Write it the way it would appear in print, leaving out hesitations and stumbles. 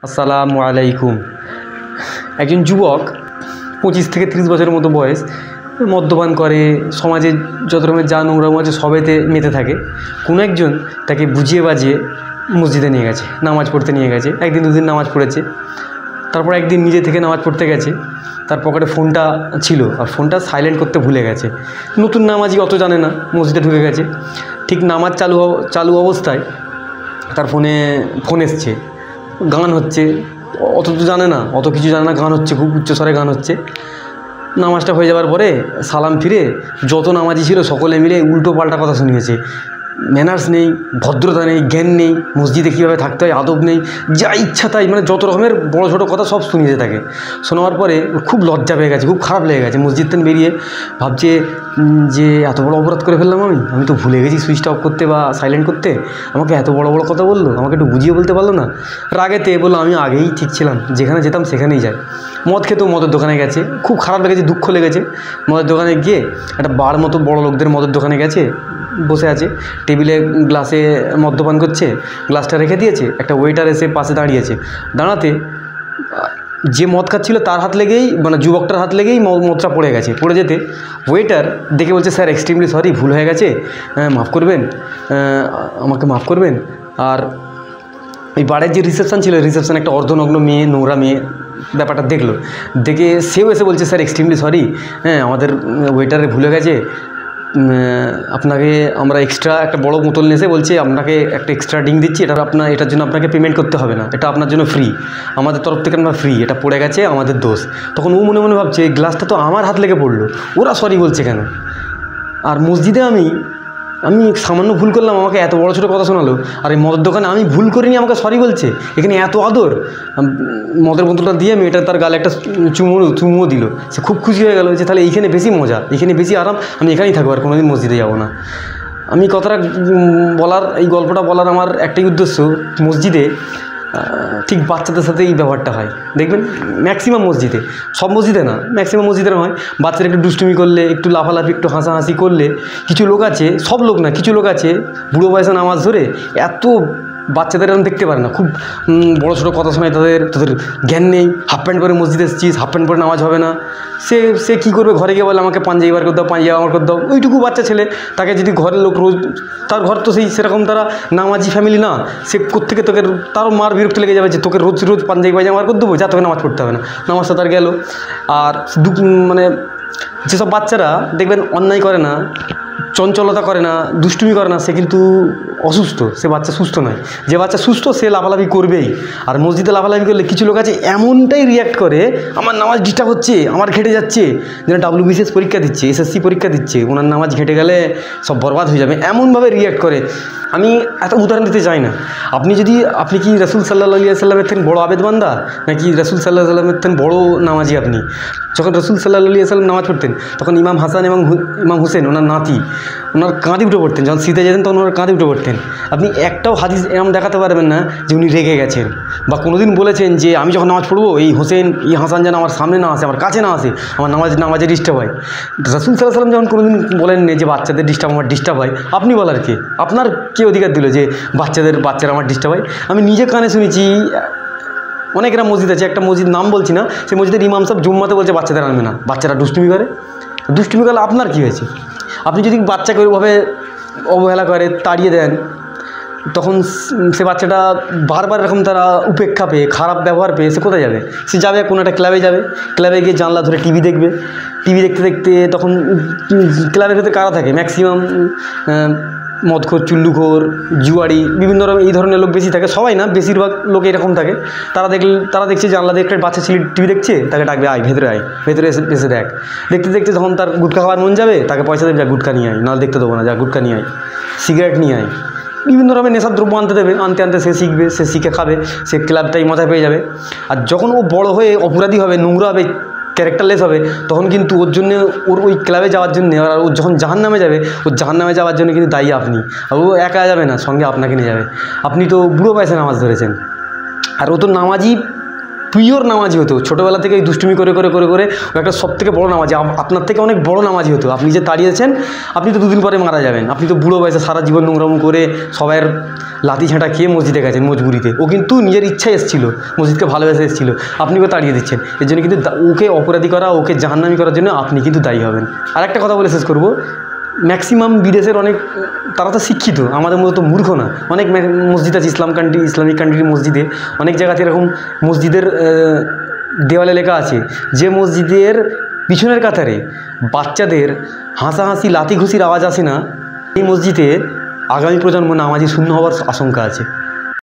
আসসালামু আলাইকুম। একজন যুবক 25 থেকে 30 বছরের মতো বয়স, মদ্যপান করে, সমাজে যত রকমের যা নোংরাম আছে সবেতে মেতে থাকে। কোনো একজন তাকে বুঝিয়ে বাজিয়ে মসজিদে নিয়ে গেছে, নামাজ পড়তে নিয়ে গেছে। একদিন দুদিন নামাজ পড়েছে, তারপর একদিন নিজে থেকে নামাজ পড়তে গেছে। তার পকেটে ফোনটা ছিল আর ফোনটা সাইলেন্ট করতে ভুলে গেছে। নতুন নামাজি অত জানে না, মসজিদে ঢুকে গেছে। ঠিক নামাজ চালু অবস্থায় তার ফোন এসছে, গান হচ্ছে। অত তো জানে না, অত কিছু জানে না, গান হচ্ছে, খুব উচ্চস্বরে গান হচ্ছে। নামাজটা হয়ে যাওয়ার পরে সালাম ফিরে যত নামাজি ছিল সকলে মিলে উল্টো পাল্টা কথা শুনিয়েছে। ম্যানার্স নেই, ভদ্রতা নেই, জ্ঞান নেই, মসজিদে কীভাবে থাকতে হয় আদব নেই, যা ইচ্ছা তাই, মানে যত রকমের বড় ছোটো কথা সব শুনিয়েছে তাকে। শোনার পরে খুব লজ্জা পেয়ে গেছে, খুব খারাপ লেগে গেছে। মসজিদ থেকে বেরিয়ে ভাবছে যে এত বড় অপরাধ করে ফেললাম, আমি তো ভুলে গেছি সুইচটা অফ করতে বা সাইলেন্ট করতে। আমাকে এত বড় বড় কথা বললো, আমাকে একটু বুঝিয়ে বলতে পারলো না। রাগেতে বললো আমি আগেই ঠিক ছিলাম, যেখানে যেতাম সেখানেই যাই। মদ খেতেও মদের দোকানে গেছে, খুব খারাপ লেগেছে, দুঃখ লেগেছে। মদের দোকানে গিয়ে একটা বার মতো বড় লোকদের মদের দোকানে গেছে, বসে আছে, টেবিলে গ্লাসে মদ্যপান করছে, গ্লাসটা রেখে দিয়েছে। একটা ওয়েটার এসে পাশে দাঁড়িয়েছে, দাঁড়াতে যে মদ খাচ্ছিল তার হাত লেগেই, মানে যুবকটার হাত লেগেই মদটা পড়ে গেছে। পড়ে যেতে ওয়েটার দেখে বলছে স্যার এক্সট্রিমলি সরি, ভুল হয়ে গেছে, মাফ করবেন, আমাকে মাফ করবেন। আর এই বারের যে রিসেপশান ছিল, রিসেপশান একটা অর্ধনগ্ন মেয়ে, নোংরা মেয়ে ব্যাপারটা দেখলো, দেখে সেও এসে বলছে স্যার এক্সট্রিমলি সরি, আমাদের ওয়েটারে ভুলে গেছে, আপনাকে আমরা এক্সট্রা একটা বড় বোতল নিয়ে এসে বলছি আপনাকে একটা এক্সট্রা ড্রিঙ্ক দিচ্ছি, এটার জন্য আপনাকে পেমেন্ট করতে হবে না, এটা আপনার জন্য ফ্রি, আমাদের তরফ থেকে আমরা ফ্রি, এটা পড়ে গেছে আমাদের দোষ। তখন ও মনে মনে ভাবছে এই গ্লাসটা তো আমার হাত লেগে পড়লো, ওরা সরি বলছে কেন? আর মসজিদে আমি সামান্য ভুল করলাম, আমাকে এত বড় ছোটো কথা শোনালো। আর এই মদের দোকানে আমি ভুল করিনি, আমাকে সরি বলছে, এখানে এত আদর। মদের বোতলটা দিয়ে মেয়েটা তার গালে একটা চুমুও দিল। সে খুব খুশি হয়ে গেল যে তাহলে এইখানে বেশি মজা, এইখানে বেশি আরাম, আমি এখানেই থাকবো, আর কোনোদিন মসজিদে যাবো না। আমি কথাটা বলার, এই গল্পটা বলার আমার একটাই উদ্দেশ্য, মসজিদে ঠিক বাচ্চাদের সাথে এই ব্যবহারটা হয় দেখবেন ম্যাক্সিমাম মসজিদে, সব মসজিদে না, ম্যাক্সিমাম মসজিদে হয়। বাচ্চারা একটু দুষ্টুমি করলে, একটু লাফালাফি, একটু হাসাহাসি করলে, কিছু লোক আছে, সব লোক না, কিছু লোক আছে বুড়ো বয়সে নামাজ ধরে এত বাচ্চাদের এরকম দেখতে পারে না, খুব বড়ো ছোটো কথা শোনায়, তাদের জ্ঞান নেই। হাফ প্যান্ট পরে মসজিদে এসেছিস, হাফ প্যান্ট পরে নামাজ হবে না, সে কী করবে, ঘরে গিয়ে বলে আমাকে পাঞ্জাবি বার করে দাও, পাঞ্জাবি আমার করে দাও। ওইটুকু বাচ্চা ছেলে, তাকে যদি ঘরের লোক রোজ, তার ঘর তো সেরকম তারা নামাজি ফ্যামিলি না, সে কোত্থেকে তোকে, তারও মার বিরক্ত লেগে যাবে যে তোকে রোজ রোজ পাঞ্জাবি পায়জামা বার করে দেবো, যা তোকে নামাজ পড়তে হবে না। নামাজটা তার গেল। আর মানে যেসব বাচ্চারা দেখবেন অন্যায় করে না, চঞ্চলতা করে না, দুষ্টুমি করে না, সে কিন্তু অসুস্থ, সে বাচ্চা সুস্থ নয়। যে বাচ্চা সুস্থ সে লাফালাফি করবেই। আর মসজিদে লাফালাফি করলে কিছু লোক আছে এমনটাই রিয়্যাক্ট করে, আমার নামাজ ডিস্টার্ব হচ্ছে, আমার ঘেটে যাচ্ছে, যেন WBCS পরীক্ষা দিচ্ছে, SSC পরীক্ষা দিচ্ছে, ওনার নামাজ ঘেটে গেলে সব বরবাদ হয়ে যাবে, এমনভাবে রিয়্যাক্ট করে। আমি এত উদাহরণ দিতে চাই না। আপনি কি রাসূল সাল্লাল্লাহু আলাইহি ওয়াসাল্লামের থেকে বড় আবেদ বান্দা, নাকি রাসূল সাল্লাল্লাহু আলাইহি ওয়াসাল্লামের থেকে বড় নামাজি? আপনি যখন রাসূল সাল্লাল্লাহু আলাইহি ওয়াসাল্লাম নামাজ পড়তেন, তখন ইমাম হাসান এবং ইমাম হুসেন, ওনার নাতি, ওনার কাঁধে উঠে পড়তেন। যখন শীতে যেতেন তখন ওনার কাঁধে উঠে পড়তেন। আপনি একটাও হাদিস এরকম দেখাতে পারবেন না যে উনি রেগে গেছেন, বা কোনোদিন বলেছেন যে আমি যখন নামাজ পড়বো এই হোসেন, এই হাসান যেন আমার সামনে না আসে, আমার কাছে না আসে, আমার নামাজে ডিস্টার্ব হয়। রাসূল সাল্লাল্লাহু আলাইহি ওয়াসাল্লাম যখন কোনোদিন বলেননি যে বাচ্চাদের আমার ডিস্টার্ব হয়, আপনি বলার কে? আপনার কে অধিকার দিল যে বাচ্চারা আমার ডিস্টার্ব হয়? আমি নিজে কানে শুনেছি। অনেকেরা মসজিদ আছে, একটা মসজিদ নাম বলছি না, সেই মসজিদের ইমাম সাহেব জুম্মাতে বলছে বাচ্চাদের আনবে না, বাচ্চারা দুষ্টুমি করে। দুষ্টুমি করলে আপনার কী হয়েছে? আপনি যদি বাচ্চাকে ওইভাবে অবহেলা করে তাড়িয়ে দেন, তখন সে বাচ্চাটা বারবার এরকম তারা উপেক্ষা পেয়ে, খারাপ ব্যবহার পেয়ে সে কোথায় যাবে? সে যাবে কোনো একটা ক্লাবে যাবে, ক্লাবে গিয়ে জানলা ধরে টিভি দেখবে। টিভি দেখতে দেখতে তখন ক্লাবের ভেতরে কারা থাকে? ম্যাক্সিমাম মদখোর, চুল্লুখোর, জুয়ারি, বিভিন্ন রকম এই ধরনের লোক বেশি থাকে। সবাই না, বেশিরভাগ লোক এরকম থাকে। তারা দেখছে জানলা দিয়ে একটা বাচ্চা ছেলে টিভি দেখছে, তাকে ডাকবে আয় ভেতরে এসে দেখ। দেখতে দেখতে যখন তার গুটখা খাওয়ার মন যাবে, তাকে পয়সা দেবে, যা গুটখা নিয়ে আয়, নাহলে দেখতে দেবো না, যা গুটখা নিয়ে আয়, সিগারেট নিয়ে আয়, বিভিন্ন রকমের নেশার দ্রব্য আনতে দেবে। আনতে আনতে সে শিখবে, সে শিখে খাবে, সে ক্লাবটাই মজা পেয়ে যাবে। আর যখন ও বড় হয়ে অপরাধী হবে, নোংরা হবে, ক্যারেক্টারলেস হবে, তখন কিন্তু ওর ওই ক্লাবে যাওয়ার জন্য, আর ও যখন জাহান্নামে যাবে, ওর জাহান্নামে যাওয়ার জন্য কিন্তু দায়ী আপনি। আর ও একা যাবে না, সঙ্গে আপনাকে নিয়ে যাবে। আপনি তো বুড়ো বয়সে নামাজ ধরেছেন, আর ও তো নামাজি পিওর নামাজি হতো, ছোটোবেলা থেকে দুষ্টুমি করে করে করে করে ও একটা সবথেকে বড় নামাজি, আপনার থেকে অনেক বড় নামাজি হতো। আপনি যে তাড়িয়েছেন, আপনি তো দুদিন পরে মারা যাবেন, আপনি তো বুড়ো বয়সে সারা জীবন নোংরাম করে সবাইয়ের লাঠি ঝাঁটা খেয়ে মসজিদে গেছেন মজবুরিতে। ও কিন্তু নিজের ইচ্ছায় এসেছিল, মসজিদকে ভালোবেসে এসেছিলো, আপনি ওকে তাড়িয়ে দিচ্ছেন। এর জন্য কিন্তু ওকে অপরাধী করা, ওকে জাহান্নামি করার জন্য আপনি কিন্তু দায়ী হবেন। আর একটা কথা বলে শেষ করব, ম্যাক্সিমাম বিদেশের অনেক, তারা তো শিক্ষিত, আমাদের মতো তো মূর্খ না। অনেক মসজিদ আছে ইসলামিক কান্ট্রির মসজিদে, অনেক জায়গাতে এরকম মসজিদের দেওয়ালে লেখা আছে যে মসজিদের পিছনের কাতারে বাচ্চাদের হাসাহাসি লাথি ঘুষির আওয়াজ আসে না, এই মসজিদে আগামী প্রজন্ম নামাজি শূন্য হওয়ার আশঙ্কা আছে।